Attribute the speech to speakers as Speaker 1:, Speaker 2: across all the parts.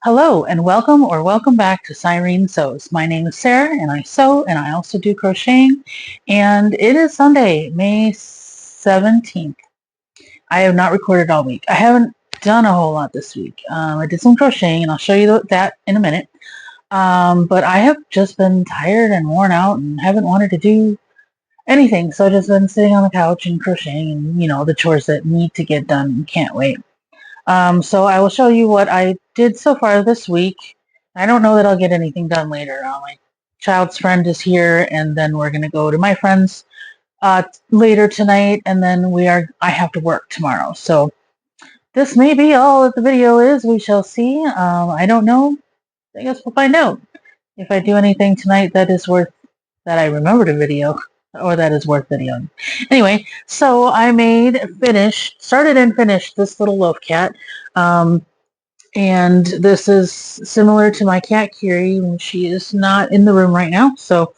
Speaker 1: Hello and welcome or welcome back to Cyrene Sews. My name is Sarah and I sew and I also do crocheting, and it is Sunday, May 17th. I have not recorded all week. I haven't done a whole lot this week. I did some crocheting and I'll show you that in a minute. But I have just been tired and worn out and haven't wanted to do anything. So I've just been sitting on the couch and crocheting and, the chores that need to get done and can't wait. So I will show you what I did so far this week. I don't know that I'll get anything done later. My child's friend is here, and then we're going to go to my friend's later tonight, and then I have to work tomorrow. So this may be all that the video is. We shall see. I don't know. I guess we'll find out if I do anything tonight that I remember to video, or that is worth videoing. Anyway, so I started and finished this little loaf cat. And this is similar to my cat Kiri, and she is not in the room right now. So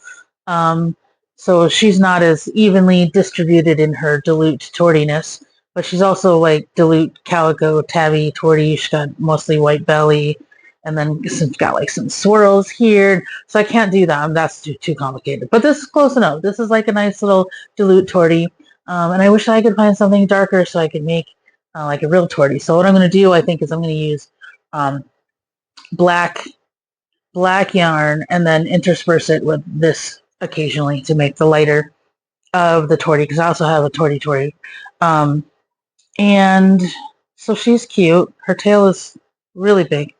Speaker 1: she's not as evenly distributed in her dilute tortiness, but she's also like dilute calico tabby torty. She's got mostly white belly, and then she's got like some swirls here. So I can't do that. That's too complicated. But this is close enough. This is like a nice little dilute torty. And I wish I could find something darker so I could make like a real torty. So what I'm going to do, I think, is I'm going to use black yarn and then intersperse it with this occasionally to make the lighter of the torty, because I also have a torty. And so she's cute. Her tail is really big,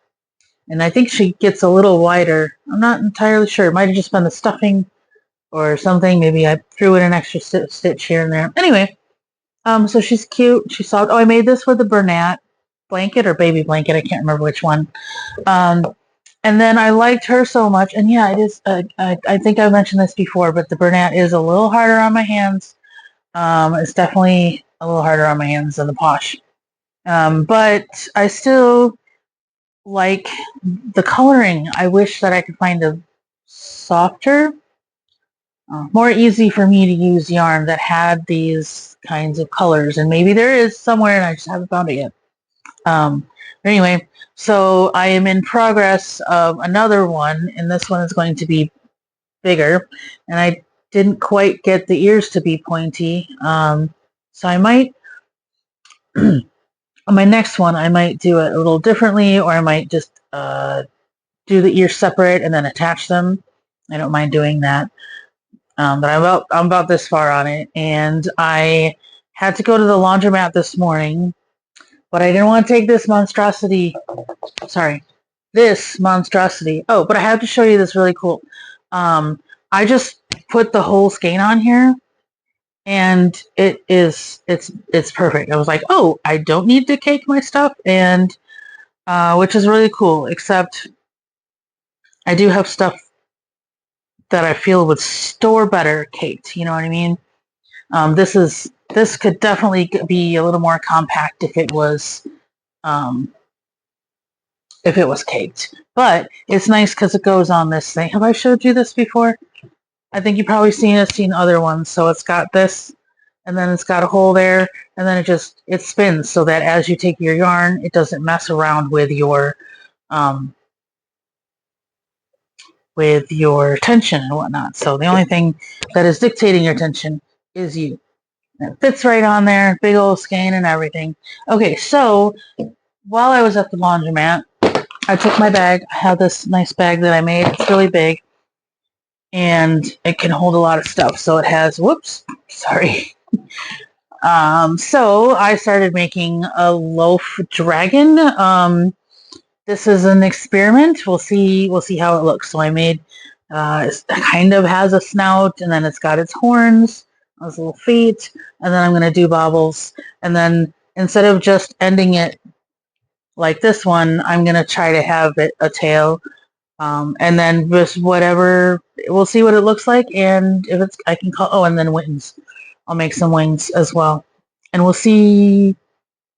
Speaker 1: and I think she gets a little wider. I'm not entirely sure. It might have just been the stuffing or something. Maybe I threw in an extra stitch here and there. Anyway, so she's cute. She's soft. Oh, I made this with the Bernat blanket or baby blanket. I can't remember which one. And then I liked her so much. And yeah, it is. I think I mentioned this before, but the Bernat is a little harder on my hands. It's definitely a little harder on my hands than the Posh. But I still like the coloring. I wish that I could find a softer, more easy for me to use yarn that had these kinds of colors. And maybe there is somewhere and I just haven't found it yet. Anyway, so I am in progress of another one, and this one is going to be bigger, and I didn't quite get the ears to be pointy. So I might, on my next one, I might do it a little differently, or I might just do the ears separate and then attach them. I don't mind doing that. But I'm about this far on it, and I had to go to the laundromat this morning, but I didn't want to take this monstrosity. Oh, but I have to show you this really cool. I just put the whole skein on here, and it's perfect. I was like, oh, I don't need to cake my stuff, and which is really cool. Except I do have stuff that I feel would store better caked. You know what I mean? This could definitely be a little more compact if it was caked. But it's nice because it goes on this thing. Have I showed you this before? I think you've probably seen other ones. So it's got this, and then it's got a hole there, and then it spins so that as you take your yarn, it doesn't mess around with your tension and whatnot. So the only thing that is dictating your tension is you. And it fits right on there, big old skein and everything. Okay, so while I was at the laundromat, I took my bag. I have this nice bag that I made. It's really big, and it can hold a lot of stuff. So it has, sorry. So I started making a loaf dragon. This is an experiment. We'll see how it looks. So I made, it kind of has a snout, and then it's got its horns, those little feet, and then I'm going to do bobbles. And then instead of just ending it like this one, I'm going to try to have it a tail. And then just whatever, we'll see what it looks like. And if it's, I can call, and then wings. I'll make some wings as well. And we'll see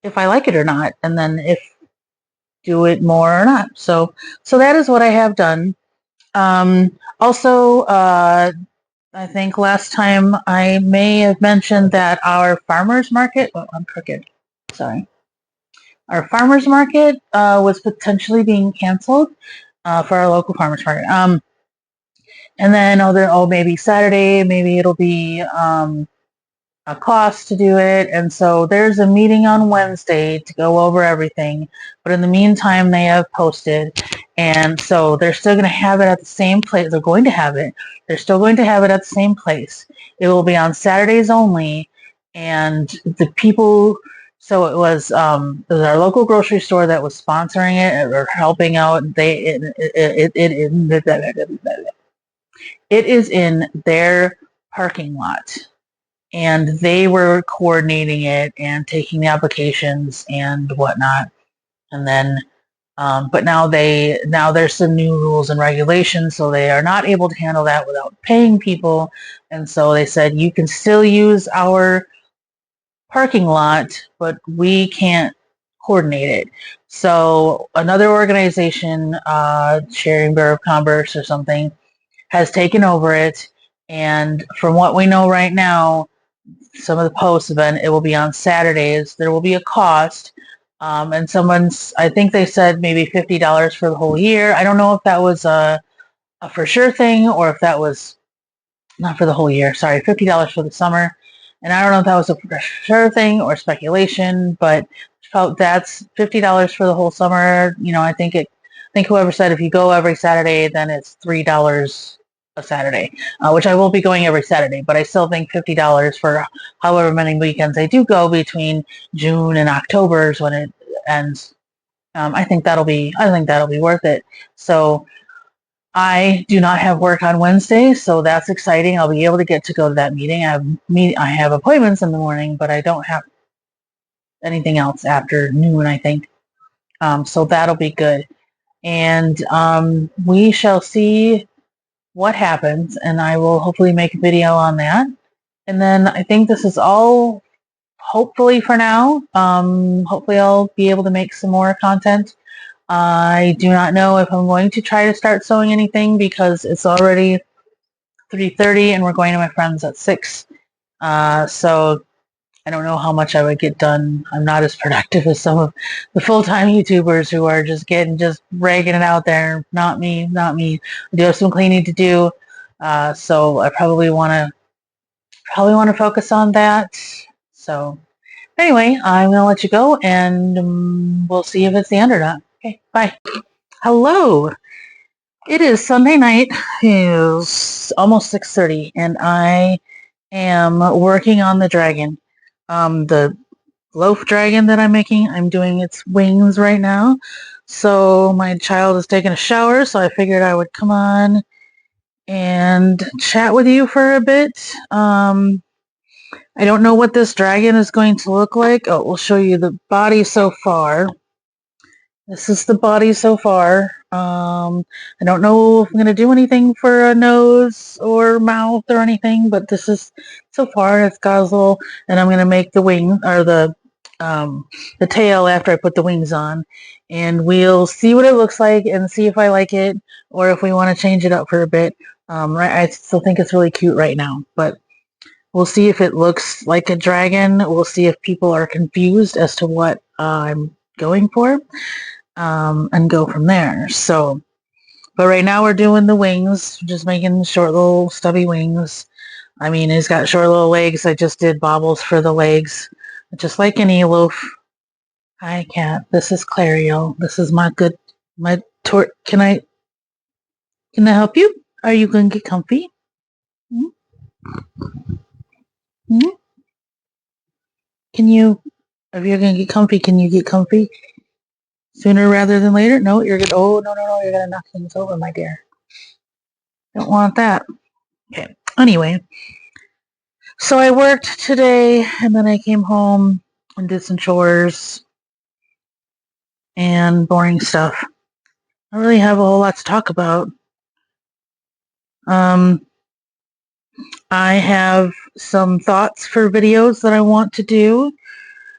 Speaker 1: if I like it or not. And then if do it more or not. So that is what I have done. Also, I think last time I may have mentioned that our farmers market, I'm crooked, sorry. our farmers market was potentially being canceled for our local farmers market. And then maybe Saturday, maybe it'll be a cost to do it. And so there's a meeting on Wednesday to go over everything. But in the meantime, they have posted. And so they're still going to have it at the same place. They're going to have it. They're still going to have it at the same place. It will be on Saturdays only. And the people, so it was our local grocery store that was sponsoring it or helping out. It is in their parking lot, and they were coordinating it and taking the applications and whatnot. And then, but now there's some new rules and regulations, so they are not able to handle that without paying people. And so they said you can still use our parking lot, but we can't coordinate it. So another organization, Sharing Bureau of Commerce or something, has taken over it. And from what we know right now, some of the posts have been, it will be on Saturdays. There will be a cost. And I think they said maybe $50 for the whole year. I don't know if that was a for sure thing or if that was not for the whole year. Sorry, $50 for the summer. And I don't know if that was a for sure thing or speculation, but that's $50 for the whole summer. I think whoever said if you go every Saturday, then it's $3 a Saturday, which I won't be going every Saturday, but I still think $50 for however many weekends I do go between June and October is when it ends. I think that'll be worth it. So I do not have work on Wednesday, so that's exciting. I'll be able to get to go to that meeting. I have appointments in the morning, but I don't have anything else after noon, I think. So that'll be good. And we shall see what happens, and I will hopefully make a video on that. And then I think this is all, hopefully, for now. Hopefully I'll be able to make some more content. I do not know if I'm going to try to start sewing anything because it's already 3:30 and we're going to my friends at 6. So I don't know how much I would get done. I'm not as productive as some of the full-time YouTubers who are just ragging it out there. Not me. I do have some cleaning to do. So I probably want to focus on that. So anyway, I'm going to let you go, and we'll see if it's the end or not. Okay, bye. Hello. It is Sunday night. It's almost 6:30, and I am working on the dragon. The loaf dragon that I'm making, I'm doing its wings right now. So my child is taking a shower, so I figured I would come on and chat with you for a bit. I don't know what this dragon is going to look like. Oh, we'll show you the body so far. This is the body so far. I don't know if I'm going to do anything for a nose or mouth or anything, but this is, so far, it's got a little, and I'm going to make the wing, or the tail after I put the wings on, and we'll see what it looks like and see if I like it, or if we want to change it up for a bit. I still think it's really cute right now, but we'll see if it looks like a dragon. We'll see if people are confused as to what I'm going for. And go from there. So, but right now we're doing the wings, just making short little stubby wings. I mean, he's got short little legs. I just did bobbles for the legs, just like any loaf. Hi, cat. This is Clariel. This is my tort. Can I help you? Are you going to get comfy? Hmm? If you're going to get comfy, can you get comfy? Sooner rather than later? No, you're good. Oh, no, you're going to knock things over, my dear. Don't want that. Okay. Anyway, so I worked today, and then I came home and did some chores and boring stuff. I don't really have a whole lot to talk about. I have some thoughts for videos that I want to do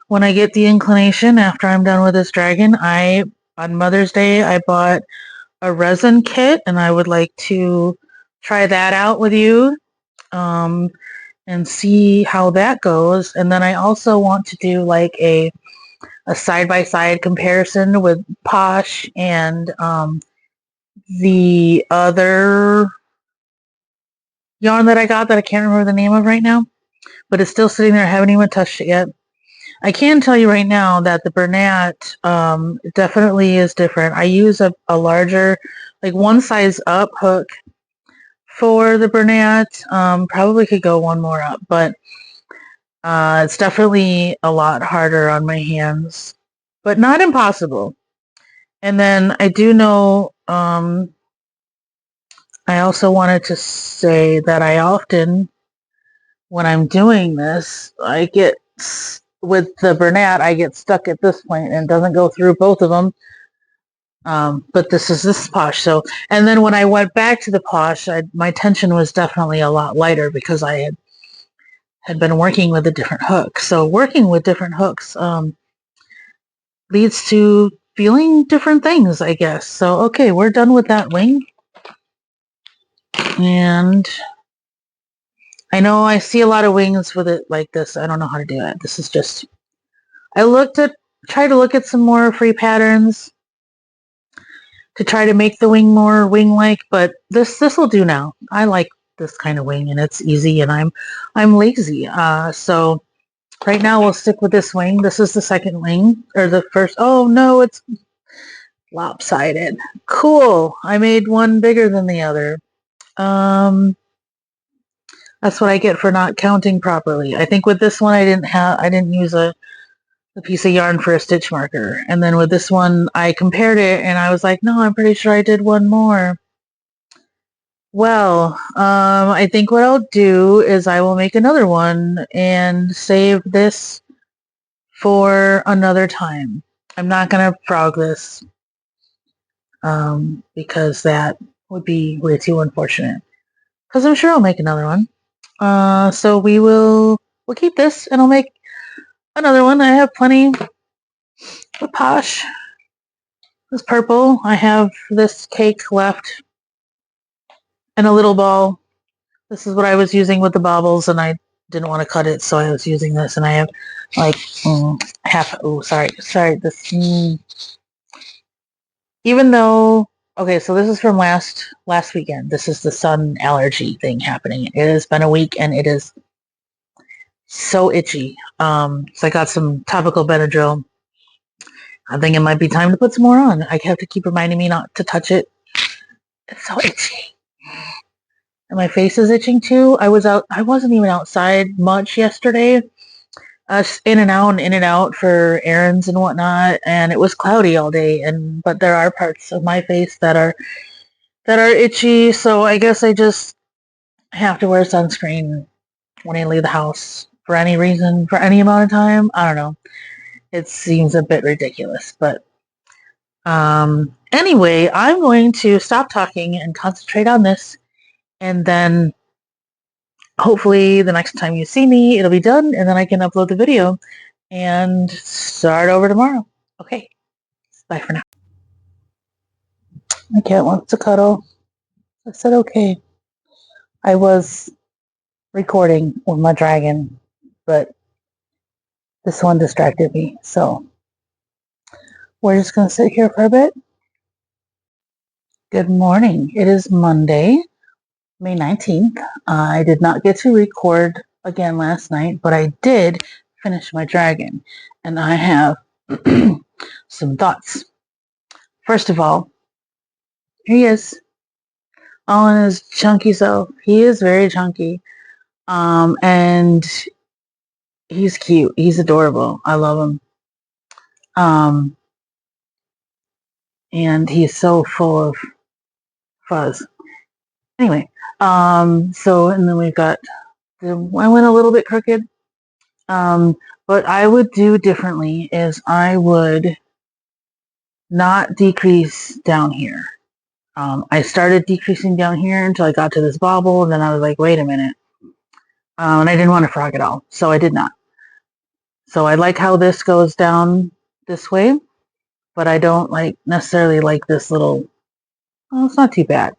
Speaker 1: when I get the inclination after I'm done with this dragon. On Mother's Day, I bought a resin kit, and I would like to try that out with you and see how that goes. And then I also want to do like a a side-by-side comparison with Posh and the other yarn that I got that I can't remember the name of right now, but it's still sitting there. I haven't even touched it yet. I can tell you right now that the Bernat definitely is different. I use a larger, like one size up hook for the Bernat. Probably could go one more up, but it's definitely a lot harder on my hands, but not impossible. And then I do know, I also wanted to say that I often, when I'm doing this, I get, with the Bernat, I get stuck at this point and it doesn't go through both of them. But this is Posh. So, and then when I went back to the Posh, my tension was definitely a lot lighter because I had been working with a different hook. So working with different hooks leads to feeling different things, I guess. So, okay, we're done with that wing. And I know I see a lot of wings with it like this. I don't know how to do it. This is just, I tried to look at some more free patterns to try to make the wing more wing-like, but this will do now. I like this kind of wing and it's easy and I'm lazy. So right now we'll stick with this wing. This is the second wing, or the first. Oh no, it's lopsided. Cool. I made one bigger than the other. That's what I get for not counting properly. I think with this one I didn't use a piece of yarn for a stitch marker. And then with this one I compared it and I was like, no, I'm pretty sure I did one more. Well, I think what I'll do is I will make another one and save this for another time. I'm not going to frog this because that would be way too unfortunate. Because I'm sure I'll make another one. So we'll keep this and I'll make another one. I have plenty of Posh. This purple. I have this cake left and a little ball. This is what I was using with the baubles and I didn't want to cut it, so I was using this, and I have like half. Oh, sorry. This, even though, okay, so this is from last weekend. This is the sun allergy thing happening. It has been a week, and it is so itchy. So I got some topical Benadryl. I think it might be time to put some more on. I have to keep reminding me not to touch it. It's so itchy. And my face is itching too. I wasn't even outside much yesterday. In and out for errands and whatnot, and it was cloudy all day. But there are parts of my face that are itchy, so I guess I just have to wear sunscreen when I leave the house for any reason, for any amount of time. I don't know. It seems a bit ridiculous, but anyway, I'm going to stop talking and concentrate on this, and then hopefully the next time you see me, it'll be done, and then I can upload the video and start over tomorrow. Okay, bye for now. My cat wants to cuddle. I said okay. I was recording with my dragon, but this one distracted me, so we're just going to sit here for a bit. Good morning. It is Monday, May 19th. I did not get to record again last night, but I did finish my dragon, and I have some thoughts. First of all, here he is, all in his chunky self. He is very chunky, and he's cute. He's adorable. I love him. And he's so full of fuzz. Anyway, so, and then we've got, I went a little bit crooked. What I would do differently is I would not decrease down here. I started decreasing down here until I got to this bobble, and then I was like, wait a minute. And I didn't want to frog it all, so I did not. So I like how this goes down this way, but I don't necessarily like this little, oh, it's not too bad.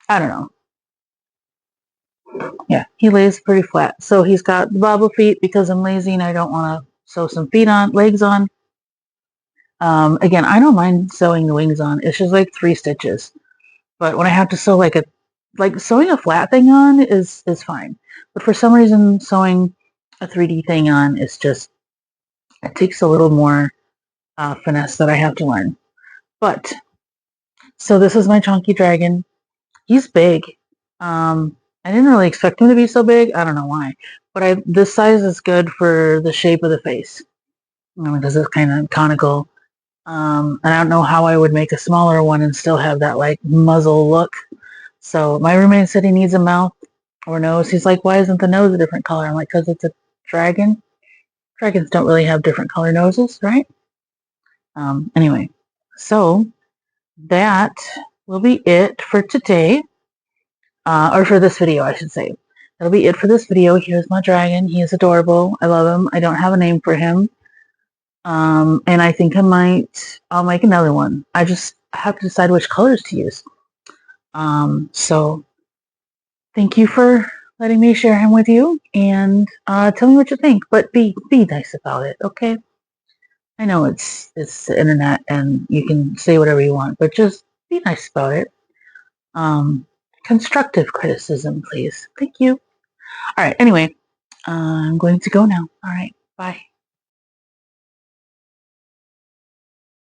Speaker 1: I don't know. Yeah, he lays pretty flat. So he's got the bobble feet because I'm lazy and I don't want to sew some legs on. Again, I don't mind sewing the wings on. It's just like 3 stitches. But when I have to sew like sewing a flat thing on is fine. But for some reason, sewing a 3D thing on is just, it takes a little more finesse that I have to learn. But, so this is my chunky dragon. He's big. I didn't really expect him to be so big. I don't know why. But this size is good for the shape of the face. Because it's kind of conical. And I don't know how I would make a smaller one and still have that like muzzle look. So my roommate said he needs a mouth or nose. He's like, why isn't the nose a different color? I'm like, because it's a dragon. Dragons don't really have different color noses, right? Anyway, so that will be it for today. Or for this video, I should say. That'll be it for this video. Here's my dragon. He is adorable. I love him. I don't have a name for him. And I think I'll make another one. I just have to decide which colors to use. So thank you for letting me share him with you, and tell me what you think, but be nice about it, okay? I know it's the internet and you can say whatever you want, but just be nice about it. Constructive criticism, please. Thank you. All right, anyway, I'm going to go now. All right, bye.